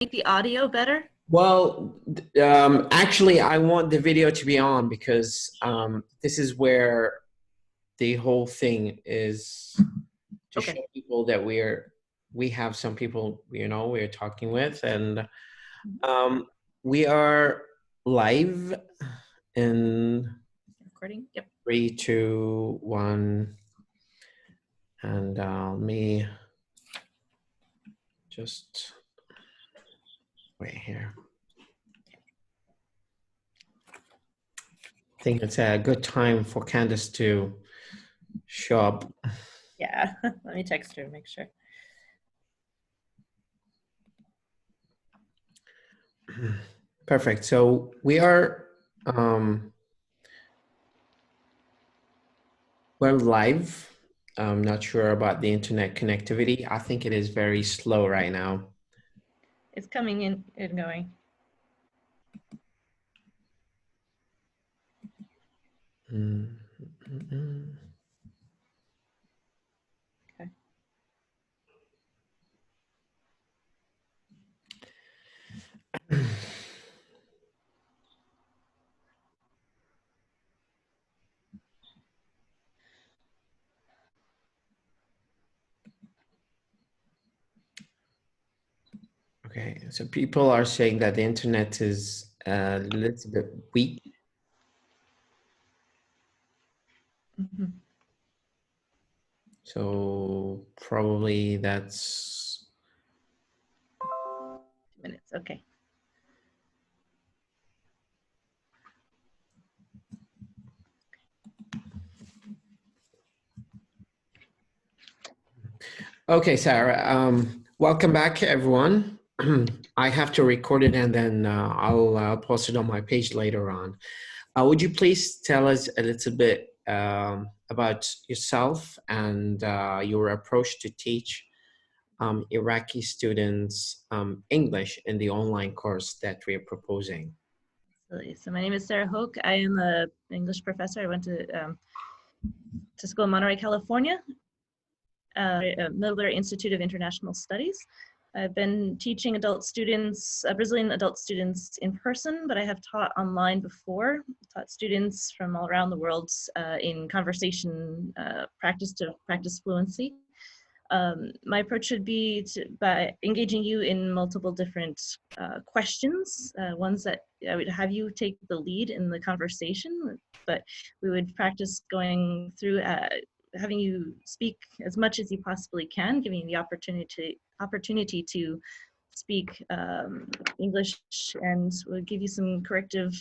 make the audio better? Well, actually, I want the video to be on because this is where the whole thing is to show people that we have some people, we're talking with, and we are live in recording. Yep. 3, 2, 1, and let me just wait here. I think it's a good time for Candace to show up. Yeah, let me text her, make sure. Perfect. So we are we're live. I'm not sure about the internet connectivity. I think it is very slow right now. It's coming in and going. Okay. Okay, so people are saying that the internet is a little bit weak. So probably that's 2 minutes, okay. okay, Sarah. Welcome back, everyone. I have to record it and then I'll post it on my page later on. Would you please tell us a little bit about yourself and your approach to teach Iraqi students English in the online course that we are proposing? So my name is Sarah Hoke. I am an English professor. I went to school in Monterey, California, Miller Institute of International Studies. I've been teaching adult students, Brazilian adult students in person, but I have taught online before, taught students from all around the world in conversation practice to practice fluency. My approach would be by engaging you in multiple different questions, ones that I would have you take the lead in the conversation, but we would practice going through having you speak as much as you possibly can, giving you the opportunity to speak English, and we'll give you some corrective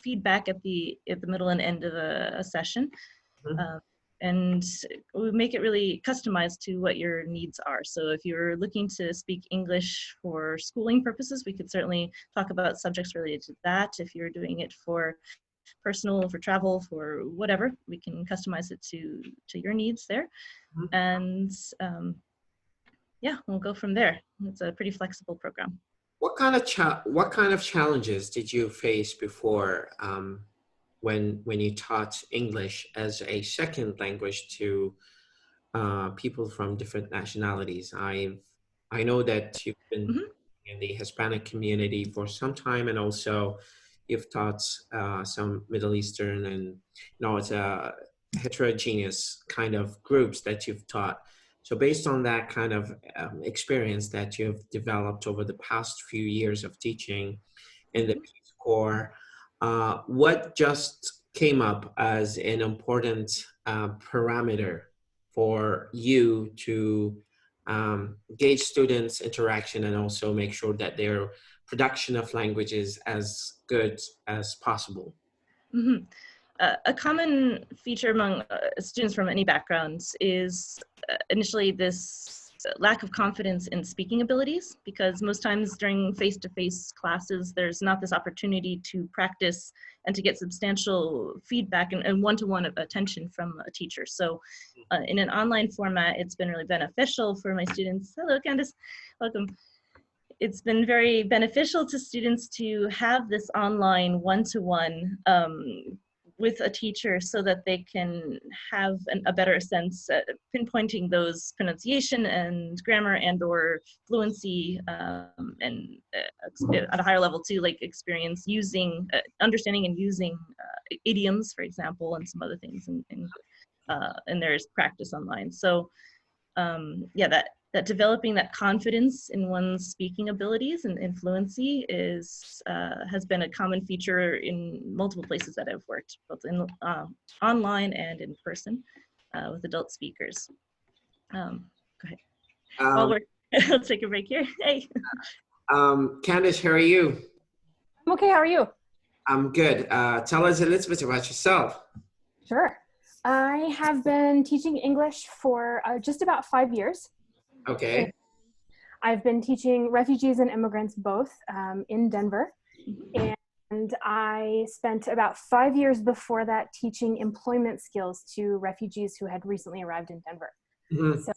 feedback at the middle and end of a session. And we make it really customized to what your needs are. So if you're looking to speak English for schooling purposes, we could certainly talk about subjects related to that. If you're doing it for personal, for travel, for whatever, we can customize it to your needs there. And yeah, we'll go from there. It's a pretty flexible program. What kind of challenges did you face before when you taught English as a second language to people from different nationalities? I know that you've been in the Hispanic community for some time, and also you've taught some Middle Eastern, and it's a heterogeneous kind of groups that you've taught. So based on that kind of experience that you've developed over the past few years of teaching in the Peace Corps, what just came up as an important parameter for you to gauge students' interaction and also make sure that their production of language is as good as possible? A common feature among students from any backgrounds is initially this lack of confidence in speaking abilities, because most times during face-to-face classes, there's not this opportunity to practice and to get substantial feedback and one-to-one attention from a teacher. So in an online format, it's been really beneficial for my students. Hello, Candace, welcome. It's been very beneficial to students to have this online one-to-one with a teacher so that they can have a better sense, pinpointing those pronunciation and grammar and or fluency, and at a higher level too, like experience using, understanding and using idioms, for example, and some other things, and there's practice online. So yeah, that developing that confidence in one's speaking abilities and fluency has been a common feature in multiple places that I've worked, both in online and in person with adult speakers. Go ahead. Let's take a break here. Hey. Candace, how are you? I'm okay, how are you? I'm good. Tell us a little bit about yourself. Sure. I have been teaching English for just about 5 years. Okay. I've been teaching refugees and immigrants both in Denver. And I spent about 5 years before that teaching employment skills to refugees who had recently arrived in Denver. Mm-hmm. So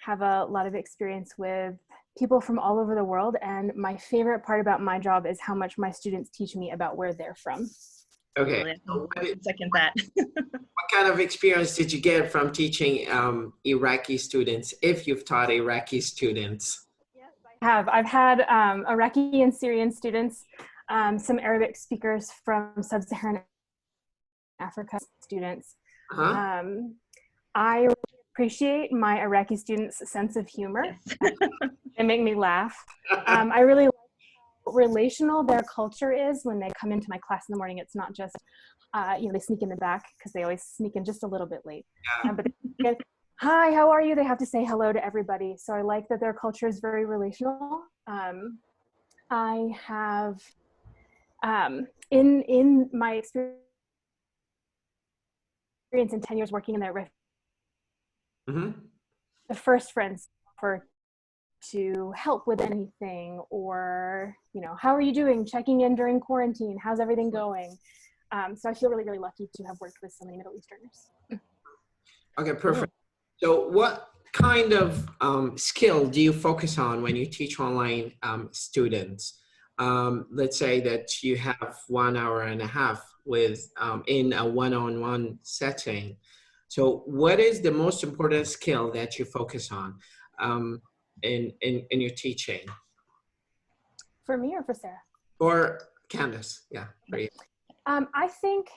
have a lot of experience with people from all over the world. And my favorite part about my job is how much my students teach me about where they're from. Okay. Second that. What kind of experience did you get from teaching Iraqi students, if you've taught Iraqi students? Yes, I have. I've had Iraqi and Syrian students, some Arabic speakers from sub-Saharan Africa students. Uh-huh. I appreciate my Iraqi students' sense of humor. Yes. They make me laugh. I really like how relational their culture is when they come into my class in the morning. It's not just, they sneak in the back because they always sneak in just a little bit late. But they get, hi, how are you? They have to say hello to everybody. So I like that their culture is very relational. I have, in my experience in 10 years working in that the first friends offer to help with anything, or, how are you doing? Checking in during quarantine. How's everything going? So I feel really, really lucky to have worked with so many Middle Easterners. Okay, perfect. So what kind of skill do you focus on when you teach online students? Let's say that you have 1 hour and a half with in a one-on-one setting. So what is the most important skill that you focus on in your teaching? For me or for Sarah? For Candace, yeah. For you. I think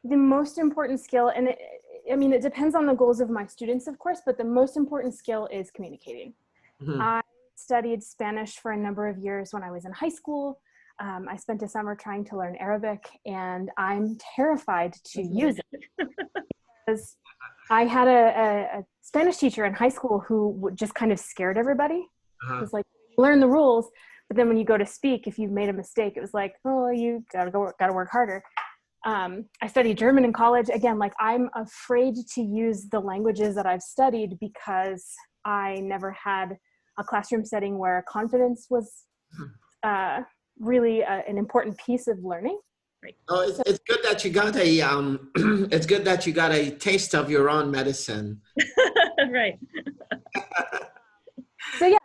the most important skill, and it depends on the goals of my students, of course, but the most important skill is communicating. Mm-hmm. I studied Spanish for a number of years when I was in high school. I spent a summer trying to learn Arabic, and I'm terrified to use it. Because I had a Spanish teacher in high school who just kind of scared everybody. It was like, learn the rules, but then when you go to speak, if you made a mistake, it was like, oh, you gotta work harder. I studied German in college. Again, like, I'm afraid to use the languages that I've studied because I never had a classroom setting where confidence was really an important piece of learning. Oh, it's good that you got a it's good that you got a taste of your own medicine. Right. So yeah,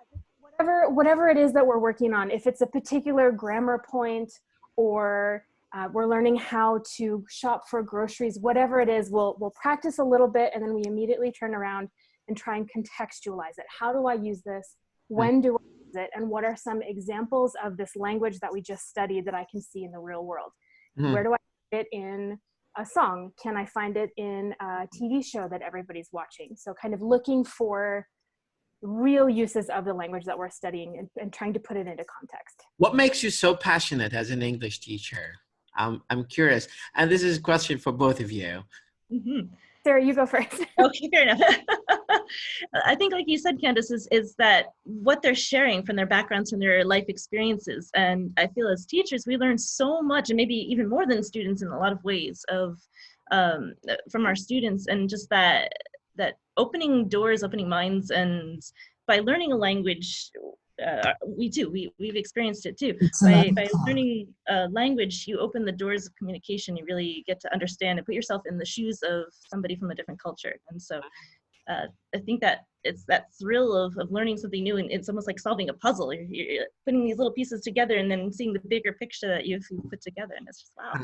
whatever it is that we're working on, if it's a particular grammar point, or we're learning how to shop for groceries, whatever it is, we'll practice a little bit, and then we immediately turn around and try and contextualize it. How do I use this? When do I use it? And what are some examples of this language that we just studied that I can see in the real world? Where do I find it in a song? Can I find it in a TV show that everybody's watching? So kind of looking for real uses of the language that we're studying and trying to put it into context. What makes you so passionate as an English teacher? I'm curious. And this is a question for both of you. Mm-hmm. Sarah, you go first. Okay, fair enough. I think, like you said, Candace, is that what they're sharing from their backgrounds, from their life experiences. And I feel as teachers, we learn so much, and maybe even more than students in a lot of ways, from our students, and just that opening doors, opening minds. And by learning a language, we've experienced it too. By learning a language, you open the doors of communication. You really get to understand and put yourself in the shoes of somebody from a different culture. And so I think that it's that thrill of learning something new, and it's almost like solving a puzzle. You're putting these little pieces together and then seeing the bigger picture that you've put together, and it's just wow.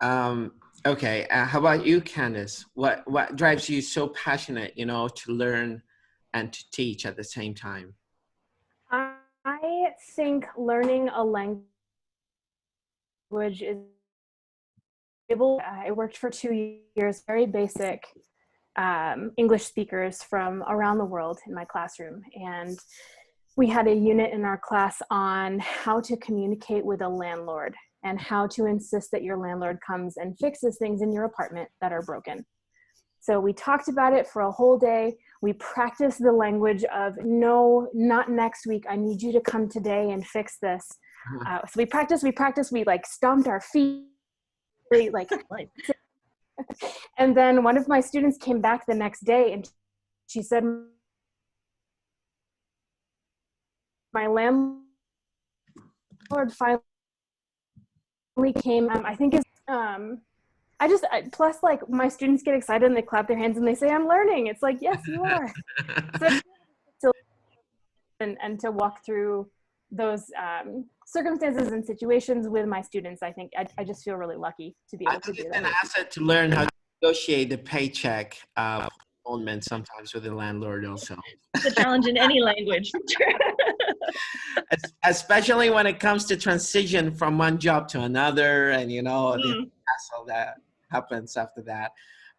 Um, okay. How about you, Candice? What drives you so passionate, you know, to learn and to teach at the same time? I think learning a language is able. I worked for 2 years, very basic English speakers from around the world in my classroom. And we had a unit in our class on how to communicate with a landlord and how to insist that your landlord comes and fixes things in your apartment that are broken. So we talked about it for a whole day. We practiced the language of, no, not next week. I need you to come today and fix this. So we practiced, we like stomped our feet, like, and then one of my students came back the next day and she said, my landlord finally came, I think is, plus like my students get excited and they clap their hands and they say, I'm learning. It's like, yes, you are. So and to walk through those circumstances and situations with my students, I think I just feel really lucky to be able to do that. It's an asset to learn how to negotiate the paycheck postponement sometimes with the landlord also. It's a challenge in any language. Especially when it comes to transition from one job to another, and you know the hassle that happens after that.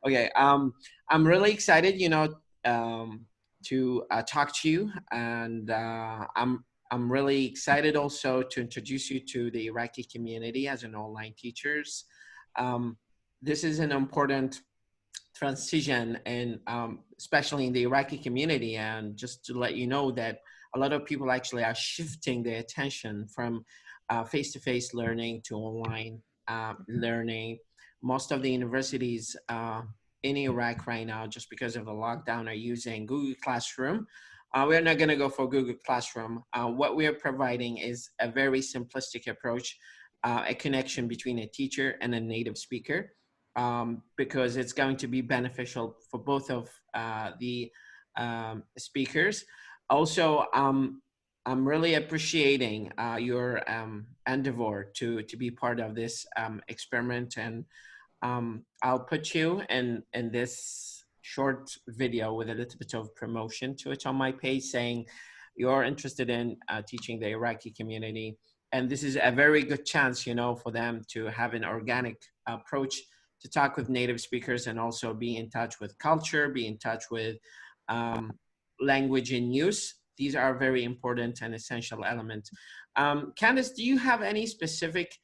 Okay, I'm really excited, you know, to talk to you, and I'm really excited also to introduce you to the Iraqi community as an online teachers. This is an important transition, and especially in the Iraqi community, and just to let you know that a lot of people actually are shifting their attention from face-to-face learning to online learning. Most of the universities in Iraq right now, just because of the lockdown, are using Google Classroom. We're not going to go for Google Classroom. What we are providing is a very simplistic approach, a connection between a teacher and a native speaker, because it's going to be beneficial for both of the speakers. Also, I'm really appreciating your endeavor to be part of this experiment, and I'll put you in this short video with a little bit of promotion to it on my page, saying you're interested in teaching the Iraqi community, and this is a very good chance, you know, for them to have an organic approach to talk with native speakers and also be in touch with culture, be in touch with language in use. These are very important and essential elements. Candice, do you have any specific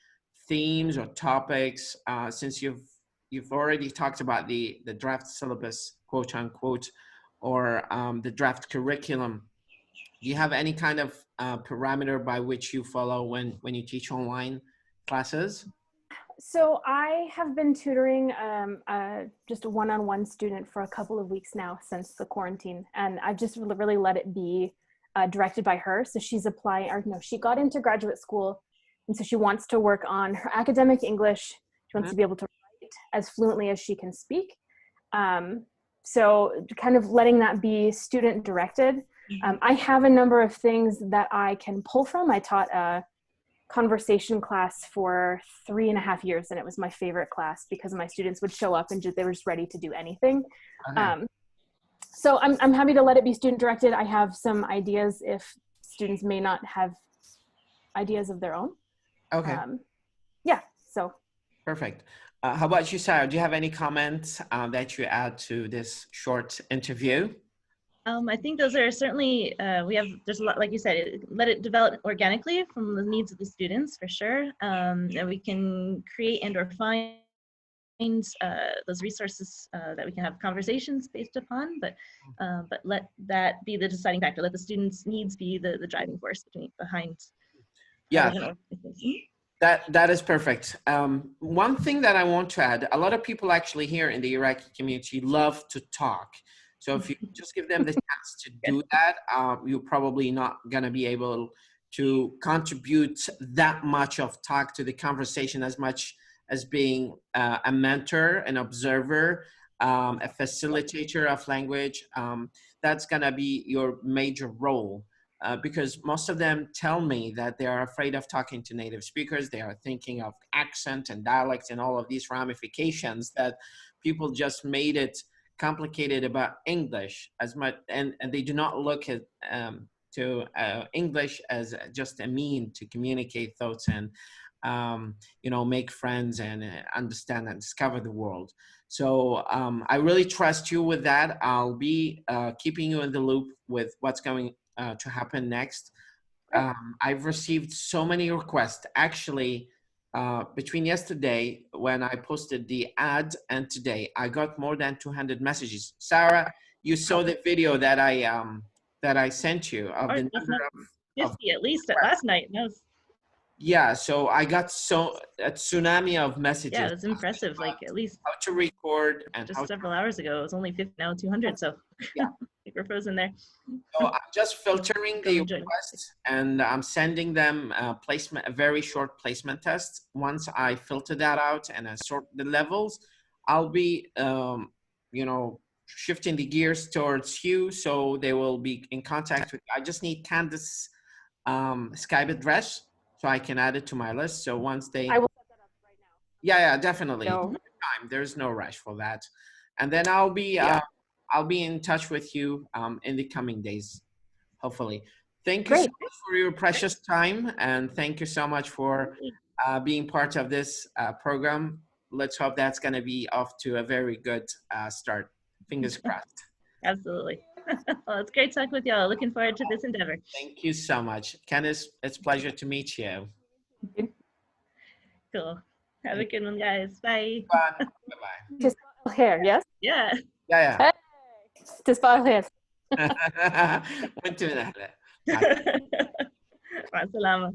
themes or topics, since you've already talked about the draft syllabus, quote unquote, or the draft curriculum? Do you have any kind of parameter by which you follow when you teach online classes? So I have been tutoring just a one-on-one student for a couple of weeks now since the quarantine, and I've just really let it be directed by her. So she's applying, or no, she got into graduate school, and so she wants to work on her academic English. She wants to be able to write as fluently as she can speak. So kind of letting that be student directed. I have a number of things that I can pull from. I taught a conversation class for 3.5 years, and it was my favorite class because my students would show up and they were just ready to do anything. Okay. So I'm happy to let it be student directed. I have some ideas if students may not have ideas of their own. Okay. Yeah, so. Perfect. How about you, Sarah? Do you have any comments that you add to this short interview? I think those are certainly, there's a lot, like you said, let it develop organically from the needs of the students, for sure. And we can create and or find those resources that we can have conversations based upon, but let that be the deciding factor. Let the students' needs be the driving force behind. Yeah, that is perfect. One thing that I want to add, a lot of people actually here in the Iraqi community love to talk. So if you just give them the chance to do that, you're probably not going to be able to contribute that much of talk to the conversation as much as being a mentor, an observer, a facilitator of language. That's going to be your major role. because most of them tell me that they are afraid of talking to native speakers. They are thinking of accent and dialect and all of these ramifications that people just made it complicated about English as much, and they do not look at to English as just a mean to communicate thoughts and make friends and understand and discover the world. So I really trust you with that. I'll be keeping you in the loop with what's going to happen next. I've received so many requests. Actually, between yesterday when I posted the ad and today, I got more than 200 messages. Sarah, you saw the video that I sent you of the number of 50 at least at last night. No. Yeah, so I got a tsunami of messages. Yeah, it's impressive. Like at least how to record and just several hours ago. It was only 50, now 200. So yeah, like we're frozen there. So I'm just filtering the requests and I'm sending them a very short placement test. Once I filter that out and I sort the levels, I'll be shifting the gears towards you, so they will be in contact with you. I just need Candace Skype address so I can add it to my list. So once they, I will set that up right now. Yeah, definitely. No. There's no rush for that. And then I'll be in touch with you in the coming days, hopefully. Thank you so much for your precious time, and thank you so much for being part of this program. Let's hope that's going to be off to a very good start. Fingers crossed. Absolutely. Well, it's great talking with y'all. Looking forward to this endeavor. Thank you so much. Candice, it's a pleasure to meet you. Cool. Have a good one, guys. Bye. Bye-bye. تصبح الخير, yes? Yeah. Yeah. Hey. تصبح الخير. وانت من اهلا. مع السلامة.